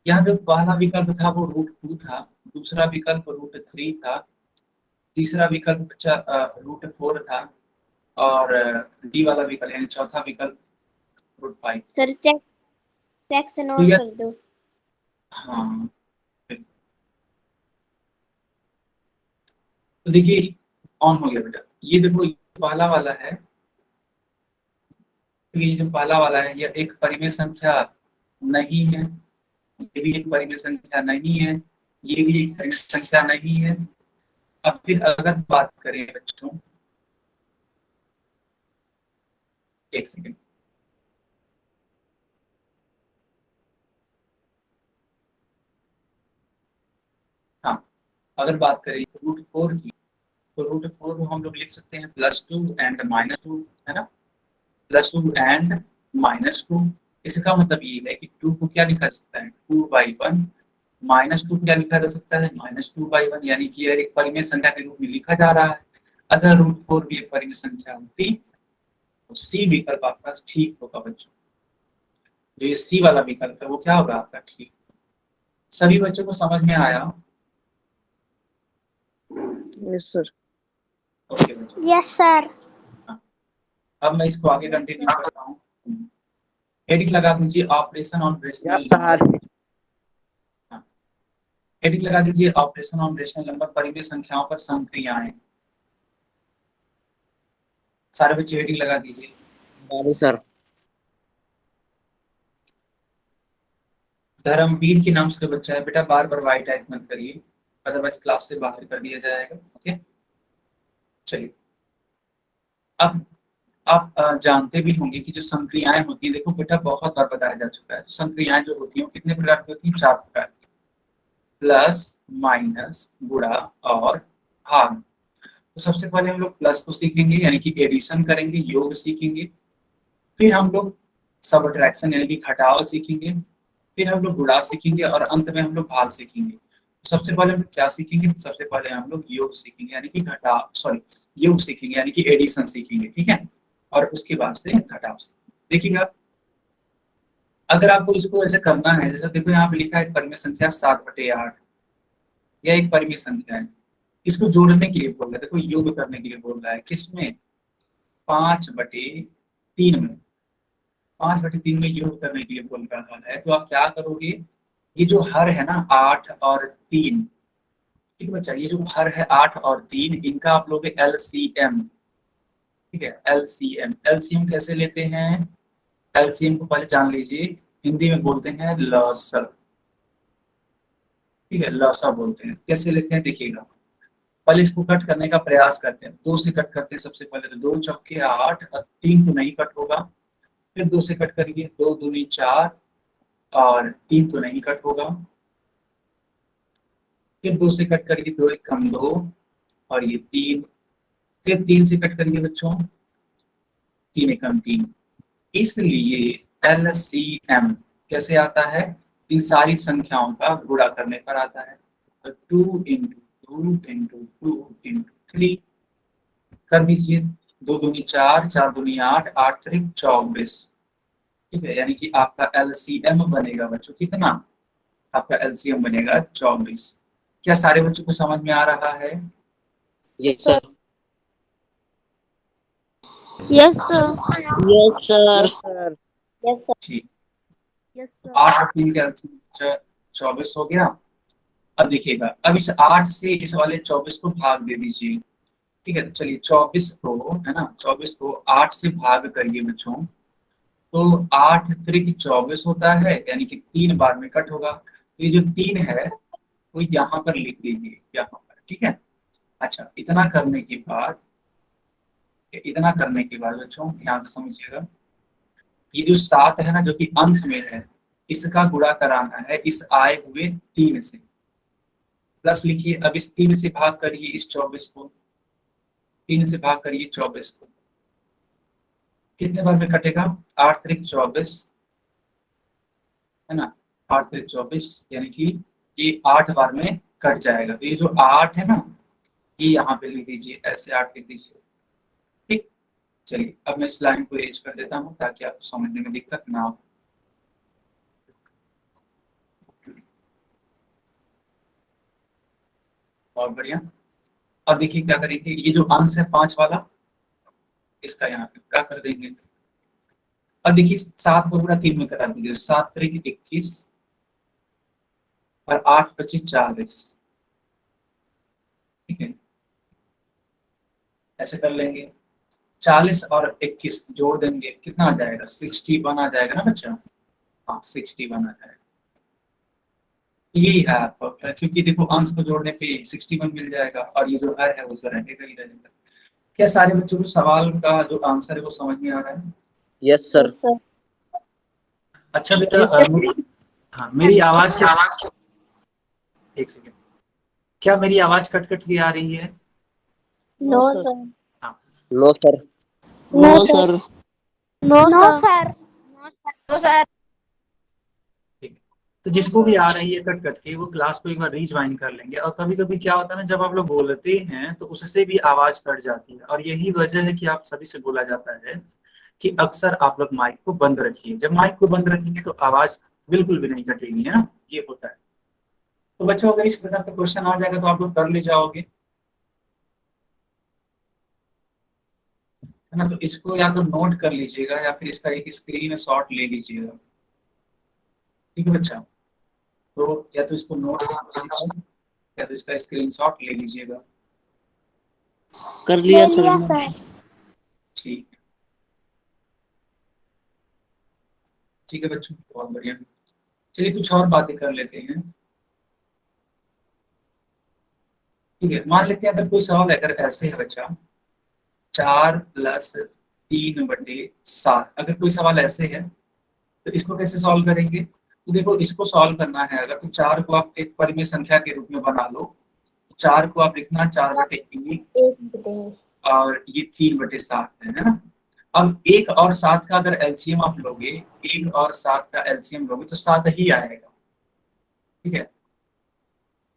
S1: यहाँ जो पहला विकल्प था वो √2 था, दूसरा विकल्प √3 था, तीसरा विकल्प √4 था, और डी वाला विकल्प यानी चौथा विकल्प √5।
S3: सर चेक सेक्शन
S1: तो
S3: ऑन
S1: यह,
S3: कर दो।
S1: हाँ, तो देखिए ऑन हो गया बेटा। ये देखो ये पहला वाला है, तो ये जो पहला वाला है यह एक परिमेय संख्या नहीं है, ये भी एक परिमेय संख्या नहीं है, ये भी एक परिमेय संख्या नहीं है। अब फिर अगर बात करें बच्चों, एक सेकेंड, हाँ, अगर बात करें √4 की, तो √4 को हम लोग लिख सकते हैं +2 एंड -2, है ना? +2 एंड -2। इसका मतलब ये है कि 2 को क्या लिखा जा सकता है, 2/1, -2 क्या लिखा जा सकता है, -2/1, यानी कि यह एक परिमेय संख्या के रूप में लिखा जा रहा है। अगर √4 भी एक परिमेय संख्या होती तो सी विकल्प आपका ठीक होगा बच्चों। जो ये सी वाला विकल्प है वो क्या होगा आपका ठीक। सभी बच्चों को समझ में आया?
S2: Yes sir.
S1: ओके बच्चों,
S3: यस सर।
S1: अब मैं इसको आगे कंटिन्यू करता हूँ। हेडिंग लगा दीजिए operation on rational
S4: yes sir.
S1: Number. Heading लगा दीजिए ऑपरेशन ऑन रेशनल नंबर, परिमेय संख्याओं पर संक्रियाएं। सारे बच्चे हेडिंग लगा दीजिए।
S4: सर।
S1: धर्मवीर के नाम से जो बच्चा है बेटा बार बार वाई टाइप मत करिए, अदरवाइज क्लास से बाहर कर दिया जाएगा। ओके, चलिए। अब आप जानते भी होंगे कि जो संक्रियाएं होती है, देखो बेटा बहुत बार बताया जा चुका है। तो संक्रियाएं जो होती है वो कितने प्रकार की होती हैं, 4 प्रकार की, प्लस, माइनस, गुणा और भाग। तो सबसे पहले हम लोग प्लस को सीखेंगे यानी कि एडिशन करेंगे, योग सीखेंगे। फिर हम लोग सबट्रैक्शन यानी कि घटाव सीखेंगे। फिर हम लोग गुणा सीखेंगे और अंत में हम लोग भाग सीखेंगे। तो सबसे पहले हम लोग क्या सीखेंगे, सबसे पहले हम लोग योग सीखेंगे यानी कि योग सीखेंगे यानी कि एडिशन सीखेंगे, ठीक है? और उसके बाद से घटाव सीखेंगे। देखिएगा, अगर आपको इसको ऐसे करना है, जैसे देखो यहाँ पे लिखा है परिमेय संख्या 7/8, यह एक परिमेय संख्या है। इसको जोड़ने के लिए बोल रहा है, देखो योग करने के लिए बोल रहा है, किसमें, 5/3 में। 5/3 में योग करने के लिए बोल रहा है। तो आप क्या करोगे, ये जो हर है ना 8 और 3, ठीक है बच्चा, ये जो हर है 8 और 3, इनका आप लोग LCM, ठीक है, LCM। LCM कैसे लेते हैं? LCM को पहले जान लीजिए, हिंदी में बोलते हैं लसर, ठीक है, लसा बोलते हैं। कैसे लेते हैं देखिएगा, पहले इसको कट करने का प्रयास करते हैं। 2 से कट करते हैं सबसे पहले, तो 2 चौके 8 और 3 तो नहीं कट होगा। फिर 2 से कट करिए, 2 दूनी 4 और 3 तो नहीं कट होगा। फिर 2 से कट करिए, 2 एक कम 2 और ये 3। फिर 3 से कट करिए बच्चों, 3 एक कम 3। इसलिए LCM कैसे आता है? इन सारी संख्याओं का गुणा करने पर आता है। तो 2 इंटू 2 इंटू 2 इंटू 3 कर दीजिए। 2 दूनी 4, 4 दूनी 8, 8 त्रिक 24, ठीक है। यानी कि आपका LCM बनेगा बच्चों कितना? आपका LCM बनेगा 24। क्या सारे बच्चों को समझ में आ रहा है?
S4: Yes, sir.
S3: Yes, sir.
S2: Yes, sir.
S4: Yes, sir.
S3: Yes, sir.
S1: ठीक,
S3: Yes, sir.
S1: 8 और 3 का LCM 24 हो गया। अब देखिएगा, अब इस 8 से इस वाले 24 को भाग दे दीजिए, ठीक है। तो चलिए 24 को, है ना, 24 को 8 से भाग करिए बच्चों, तो 8 त्रिक 24 होता है, यानी कि 3 बार में कट होगा। तो ये जो 3 है वो यहाँ पर लिख दीजिए, यहाँ पर, ठीक है। अच्छा, इतना करने के बाद बच्चों ध्यान से समझिएगा, ये जो 7 है ना, जो कि अंश में है, इसका गुणा कराना है इस आए हुए 3 से। प्लस लिखिए, अब इस 3 से भाग करिए इस 24 को, 3 से भाग करिए 24 को, कितने बार में कटेगा? 8 त्रिक 24, है ना, 8 त्रिक 24, यानी कि ये 8 बार में कट जाएगा। तो ये जो 8 है ना, ये यहाँ पे लिख दीजिए, ऐसे 8 लिख दीजिए, ठीक। चलिए अब मैं इस लाइन को एज कर देता हूँ ताकि आपको समझने में दिक्कत ना हो। और बढ़िया। अब देखिए क्या करेंगे, ये जो अंश है 5 वाला, इसका यहाँ पे क्या कर देंगे। अब देखिए 7 को पूरा 3 में करा दीजिए, 7 त्रिक 21 और 8 25 40, ठीक है, ऐसे कर लेंगे। 40 और 21 जोड़ देंगे, कितना आ जाएगा? 61 आ जाएगा ना बच्चा? हाँ, 61 आ जाएगा। यही है आपका, क्योंकि देखो अंश को जोड़ने पे 61 मिल जाएगा और ये जो है वो तो रहेगा ही रहेगा। क्या सारे बच्चों को सवाल का जो आंसर है वो समझ में आ रहा है?
S4: Yes, sir.
S3: Yes, sir.
S1: अच्छा बेटा, मेरी आवाज एक सेकेंड, क्या मेरी आवाज कट कट के आ रही है?
S3: No, sir.
S4: No, sir.
S2: No, sir.
S3: No, sir. No, sir.
S1: ठीक है, तो जिसको भी आ रही है कट कट के, वो क्लास को एक बार रीज्वाइन कर लेंगे। और कभी कभी क्या होता है ना, जब आप लोग बोलते हैं तो उससे भी आवाज कट जाती है, और यही वजह है कि आप सभी से बोला जाता है कि अक्सर आप लोग माइक को बंद रखिए। जब माइक को बंद रखेंगे तो आवाज बिल्कुल भी नहीं कटेगी, है ना, ये होता है। तो बच्चों अगर इस प्रकार का क्वेश्चन आ जाएगा तो आप लोग कर ले जाओगे, है ना। तो इसको या तो नोट कर लीजिएगा या फिर इसका एक स्क्रीन शॉट ले लीजिएगा, ठीक है बच्चा। तो या तो इसको नोट कर लीजिएगा या तो इसका स्क्रीनशॉट ले लीजिएगा।
S2: कर लिया सर।
S1: ठीक है, ठीक है बच्चों, बहुत बढ़िया। चलिए कुछ और बातें कर लेते हैं, ठीक है। मान लेते हैं अगर कोई सवाल अगर ऐसे है बच्चा, 4 + 3/7, अगर कोई सवाल ऐसे है तो इसको कैसे सॉल्व करेंगे? तो देखो, इसको सॉल्व करना है अगर, तो 4 को आप एक परिमेय संख्या के रूप में बना लो। 4 को आप लिखना 4/1 और ये 3/7 है ना। अब 1 और 7 का अगर एलसीएम आप लोगे, 1 और 7 का एलसीएम लोगे तो 7 ही आएगा, ठीक है।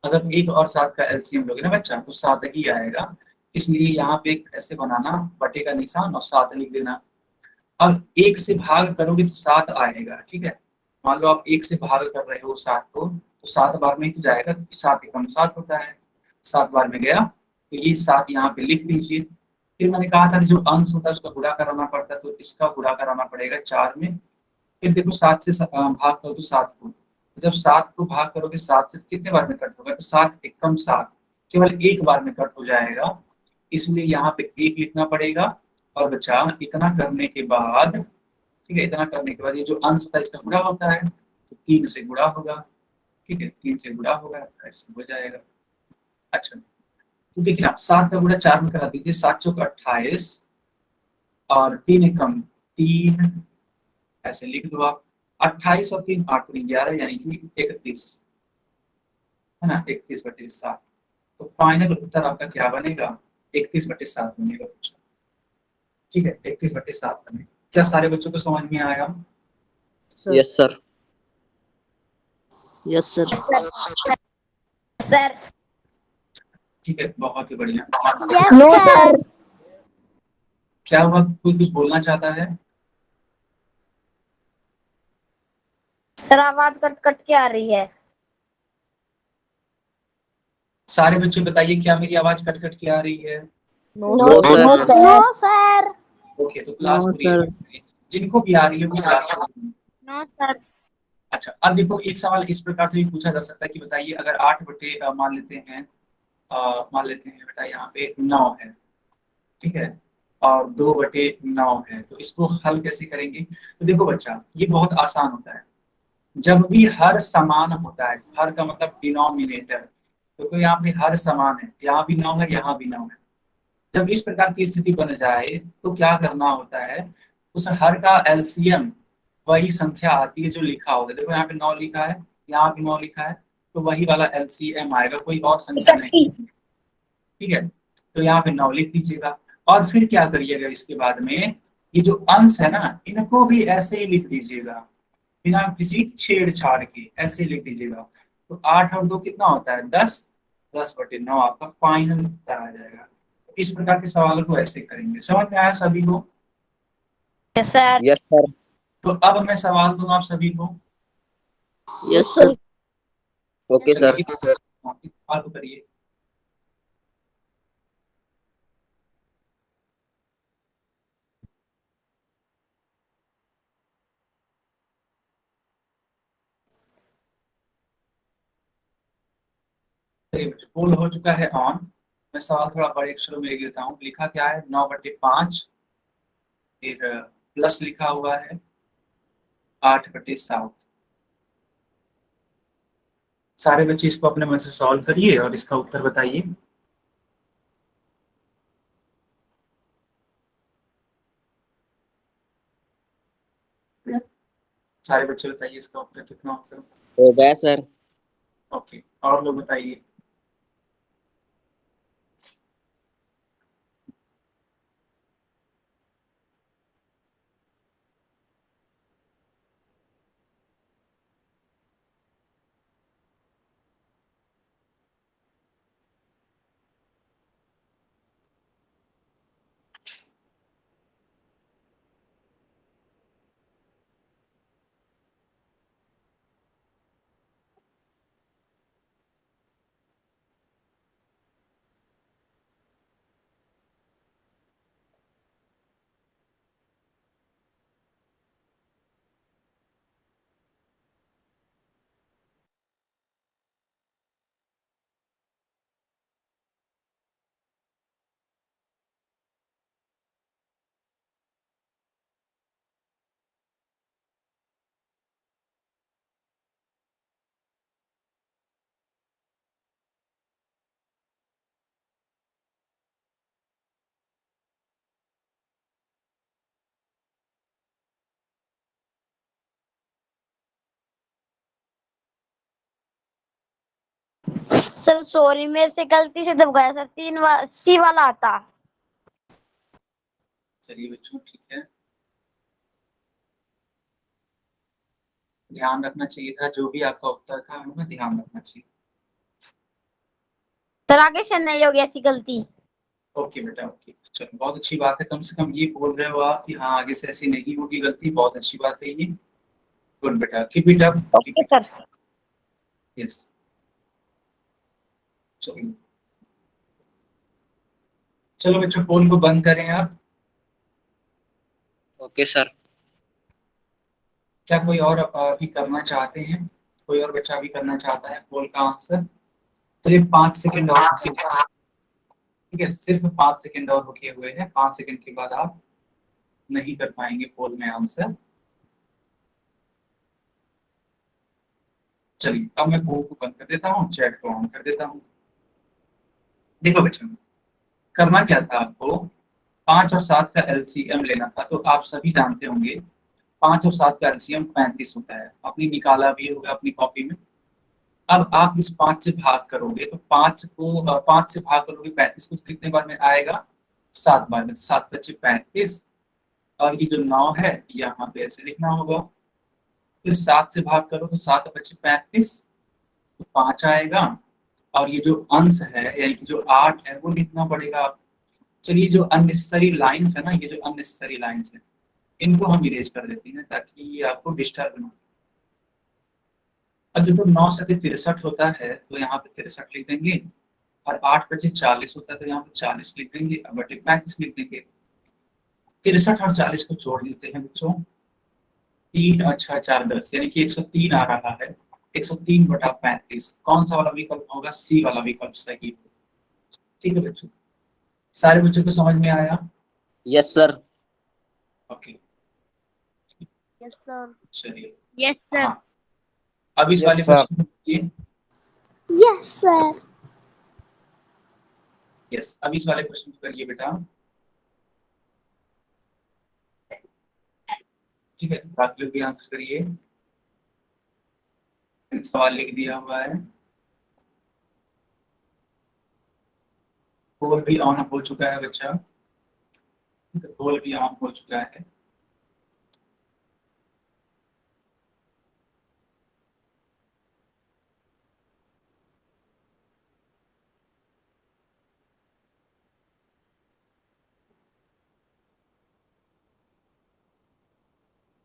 S1: अगर 1 और 7 का एलसीएम लोगे ना बच्चा तो 7 ही आएगा। इसलिए यहाँ पे एक ऐसे बनाना, बटे का निशान और 7 लिख देना। अब 1 से भाग करोगे तो 7 आएगा, ठीक है। मान लो आप 1 से भाग कर रहे हो 7 को, तो 7 बार में ही तो जाएगा, क्योंकि 7 एकम 7 होता है। 7 बार में गया तो ये 7 यहाँ पे लिख दीजिए। फिर मैंने कहा था जो अंश होता है उसका गुणा कराना पड़ता है, तो इसका गुणा कराना पड़ेगा 4 में। फिर देखो 7 से भाग करो तो 7 को, तो जब 7 को भाग करोगे 7 से कितने बार में कट होगा, तो 7 एकम 7 केवल एक बार में कट हो जाएगा, इसलिए यहाँ पे 1 लिखना पड़ेगा। और बच्चा इतना करने के बाद, ठीक है, इतना करने के बाद ये जो अंश होता है इसका गुणा होता है, तो 3 से गुणा होगा, ठीक है, 3 से गुणा होगा, ऐसे हो जाएगा। अच्छा, तो देखिए आप 7 का गुणा 4 में करा दीजिए, 7 चौक 28 और 3 एकम 3, ऐसे लिख दो आप। 28 और 3 8 3 11 यानी कि 31, है ना, 31/7। तो फाइनल उत्तर आपका क्या बनेगा, 31/7 बनेगा बच्चों, ठीक है, 31/7 बनेगा। क्या सारे बच्चों को समझ में आया?
S4: Yes sir.
S2: Yes sir.
S3: Sir.
S1: ठीक है, बहुत ही बढ़िया।
S3: Yes
S2: no
S3: sir.
S2: सर।
S1: क्या हुआ, कोई कुछ बोलना चाहता है?
S3: सर आवाज कट कट के आ रही है।
S1: सारे बच्चे बताइए, क्या मेरी आवाज कट कट के आ रही है?
S2: No
S4: no sir.
S3: No sir.
S1: Okay, तो क्लास
S2: नो
S1: पूरी
S2: सर।
S1: है। जिनको भी आ रही है वो क्लास पूरी है।
S3: No sir.
S1: अच्छा, अब देखो एक सवाल इस प्रकार से भी पूछा जा सकता है कि बताइए अगर 8 बटे मान लेते हैं बेटा यहाँ पे 9 है, ठीक है, और 2/9 है, तो इसको हल कैसे करेंगे? तो देखो बच्चा, ये बहुत आसान होता है। जब भी हर समान होता है, हर का मतलब डिनोमिनेटर, तो यहाँ पे हर समान है, यहाँ भी 9 है, यहाँ भी 9 है। जब इस प्रकार की स्थिति बन जाए तो क्या करना होता है, उस हर का एलसीएम वही संख्या आती है जो लिखा होगा। देखो यहाँ पे 9 लिखा है, यहाँ भी 9 लिखा है, तो वही वाला एलसीएम आएगा, कोई और संख्या नहीं, ठीक है। तो यहाँ पे 9 लिख दीजिएगा, और फिर क्या करिएगा, इसके बाद में ये जो अंश है ना, इनको भी ऐसे ही लिख दीजिएगा, बिना किसी छेड़छाड़ के ऐसे ही लिख दीजिएगा। तो 8 और 2 कितना होता है, 10, 10/9 आपका फाइनल उत्तर आ जाएगा। इस प्रकार के सवालों को ऐसे करेंगे। समझ में आया सभी को?
S3: Yes sir.
S4: Yes sir.
S1: तो अब मैं सवाल दूंगा आप सभी को।
S2: Yes sir.
S4: Okay sir.
S1: सवाल को करिए। चलिए बच्चों, पोल हो चुका है ऑन। मैं सवाल थोड़ा बड़े अक्षरों में लिख देता हूँ। लिखा क्या है, 9/5, फिर प्लस लिखा हुआ है 8/7। सारे बच्चे इसको अपने मन से सॉल्व करिए और इसका उत्तर बताइए। सारे बच्चे बताइए इसका उत्तर कितना होगा।
S4: हो गया सर।
S1: ओके, और लोग बताइए।
S3: सर सॉरी, मेरे से गलती से दब गया सर, सी वाला आता।
S1: चलिए बच्चों, ठीक है, ध्यान रखना चाहिए था, जो भी आपका उत्तर था हमें ध्यान रखना चाहिए।
S3: सर आगे से नहीं होगी ऐसी गलती।
S1: ओके बेटा, ओके, चलो बहुत अच्छी बात है, कम से कम ये बोल रहे हो आप कि हाँ आगे से ऐसी नहीं होगी गलती, बहुत अच्छी बात है ये। गुड बेटा, keep it up.
S3: Okay sir.
S1: Yes, चलो चलो बच्चों, फोन को बंद करें आप।
S4: Okay sir.
S1: क्या कोई और अभी करना चाहते हैं? कोई और बच्चा भी करना चाहता है पोल का आंसर? तो ये 5 सेकंड और, ठीक है, सिर्फ 5 सेकंड और रुके हुए हैं। 5 सेकंड के बाद आप नहीं कर पाएंगे पोल में आंसर। चलिए अब मैं पोल को बंद कर देता हूँ, चैट को ऑन कर देता हूँ। देखो बच्चों, करना क्या था आपको, 5 और 7 का एलसीएम लेना था। तो आप सभी जानते होंगे 5 और 7 का एलसीएम 35 होता है, आपने निकाला भी होगा अपनी कॉपी में। अब आप इस 5 से भाग करोगे तो 5 से भाग करोगे 35 को, कितने बार में आएगा? 7 बार में। 7 बच्चे 35, और ये जो 9 है यहाँ पे ऐसे लिखना होगा। फिर 7 से भाग करो तो 7 बच्चे 35, तो 5 आएगा। और ये जो अंश है यानी कि जो 8 है वो लिखना पड़ेगा आप। चलिए जो अननेसेसरी लाइंस है ना, ये जो अननेसेसरी लाइंस है इनको हम इरेज कर देते हैं ताकि ये आपको डिस्टर्ब ना हो। अब देखो 9 से 63 होता है तो यहाँ पे 63 लिख देंगे, और 8 बचे 40 होता है तो यहाँ पे 40 लिख देंगे, अब बटे 35 लिख देंगे। 63 और 40 को जोड़ देते हैं बच्चों, 3 और 6 4 10, यानी कि 103 आ रहा है। 103 बटा 35, कौन सा वाला विकल्प होगा? सी वाला विकल्प सही। ठीक है बच्चों, सारे बच्चों को समझ में आया?
S4: Yes sir.
S1: Okay,
S3: yes sir.
S1: चलिए।
S3: Yes sir.
S1: हाँ, अब इस
S5: Yes,
S1: वाले
S5: sir.
S1: क्वेश्चन को देखिए।
S3: Yes sir.
S1: यस, अब इस वाले क्वेश्चन को करिए बेटा। ठीक है, बाकी लोग भी आंसर करिए। सवाल लिख दिया हुआ है, पोल भी ऑन हो चुका है बच्चा, पोल भी ऑन हो चुका है।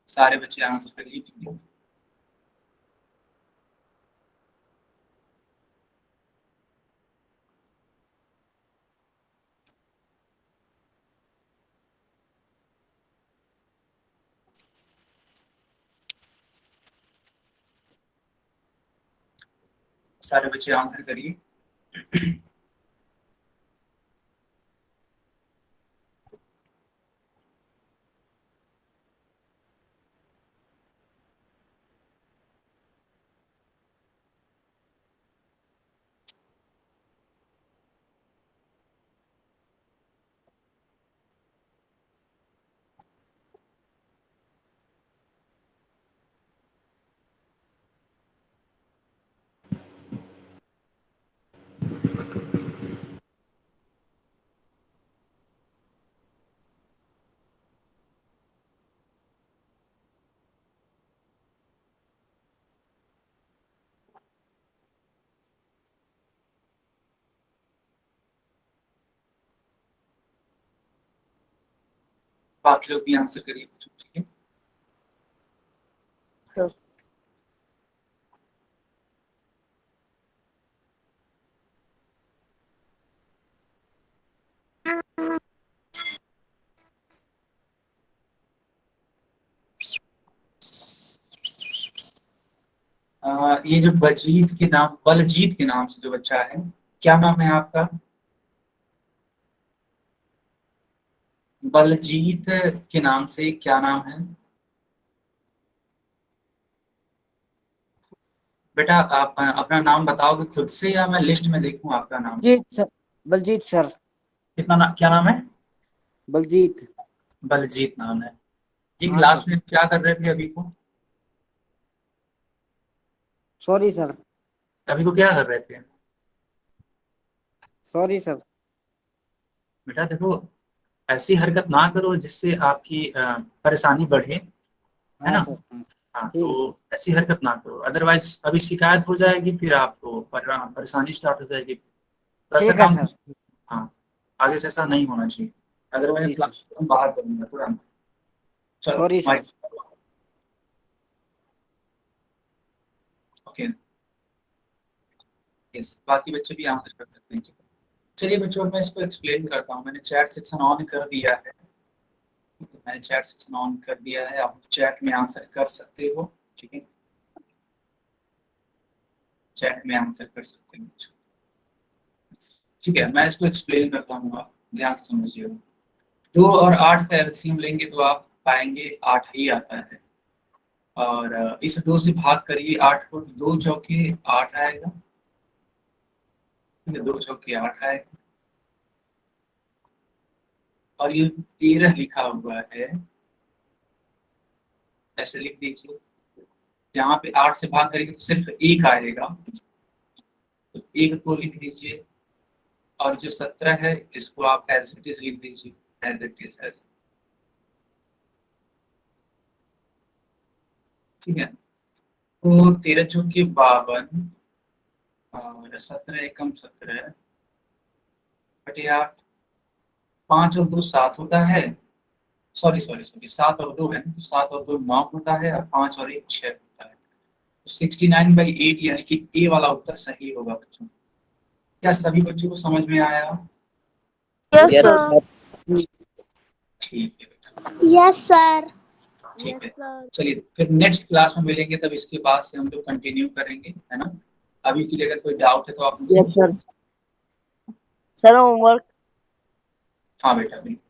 S1: सारे बच्चे आंसर करिए। सारे बच्चे आंसर करिए। बाकी लोग भी आंसर करिए। ठीक है, ये जो बलजीत के नाम से जो बच्चा है, क्या नाम है आपका? बलजीत के नाम से क्या नाम है बेटा? आप अपना नाम बताओगे खुद से या मैं लिस्ट में देखूं आपका नाम?
S5: बलजीत सर। बलजीत सर।
S1: क्या नाम है?
S5: बलजीत।
S1: बलजीत नाम है। ये
S5: हाँ
S1: क्लास
S5: सर।
S1: में क्या कर रहे थे अभी को?
S5: Sorry sir.
S1: अभी को क्या कर रहे थे?
S5: Sorry sir.
S1: बेटा देखो, ऐसी हरकत ना करो जिससे आपकी परेशानी बढ़े, है
S5: हाँ
S1: ना?
S5: सर। हाँ,
S1: हाँ,
S5: ठीक है सर।
S1: तो ऐसी हरकत ना करो, अदरवाइज अभी शिकायत हो जाएगी, फिर आपको परेशानी स्टार्ट हो जाएगी। तो ऐसा
S5: ठीक है
S1: काम,
S5: सर।
S1: हाँ, आगे से ऐसा नहीं होना चाहिए। अगर मैं
S5: जी सर।
S1: क्लास बाहर करूंगा तुरंत। चलो
S5: सॉरी सर।
S1: ओके, यस, बाकी बच्चे भी आंसर कर सकते हैं। चलिए बच्चों, मैं इसको एक्सप्लेन करता हूँ। मैंने चैट सेक्शन ऑन कर दिया है, मैंने चैट सेक्शन ऑन कर दिया है, आप चैट में आंसर कर सकते हो। ठीक है, चैट में आंसर कर सकते हैं बच्चों। ठीक है, मैं इसको एक्सप्लेन करता हूँ, आप ध्यान से समझिएगा। 2 और 8 का एलसीएम लेंगे तो आप पाएंगे 8 ही आता है, और इस 2 से भाग करिए 8 को, 2 चौके 8 आएगा, 2 चौके 8 आएगा, और ये 13 लिखा हुआ है, ऐसे लिख दीजिए। यहाँ पे 8 से भाग करेंगे तो सिर्फ 1 आएगा, तो 1 को लिख दीजिए, और जो 17 है इसको आप एज इट इज लिख दीजिए, एज इट इज ऐसे। ठीक है, तो 13 चौके 52 और 17 एकम 17 बटे 8, 5 और 2 7 होता है, सॉरी 7 और 2 है, तो 7 और 2 9 होता है, और 5 और 1 6 होता है, तो 69/8 यानी कि ए वाला उत्तर सही होगा बच्चों। क्या सभी बच्चों को समझ में आया?
S3: Yes
S4: Yes,
S3: sir.
S4: sir.
S1: ठीक है बेटा,
S3: यस सर।
S1: ठीक है। चलिए फिर नेक्स्ट क्लास में मिलेंगे, तब इसके बाद से हम लोग कंटिन्यू करेंगे, है ना। अभी के लिए अगर कोई डाउट है तो आप मुझे
S2: Yes, sir. Sir, homework.
S1: हाँ बेटा बिल्कुल।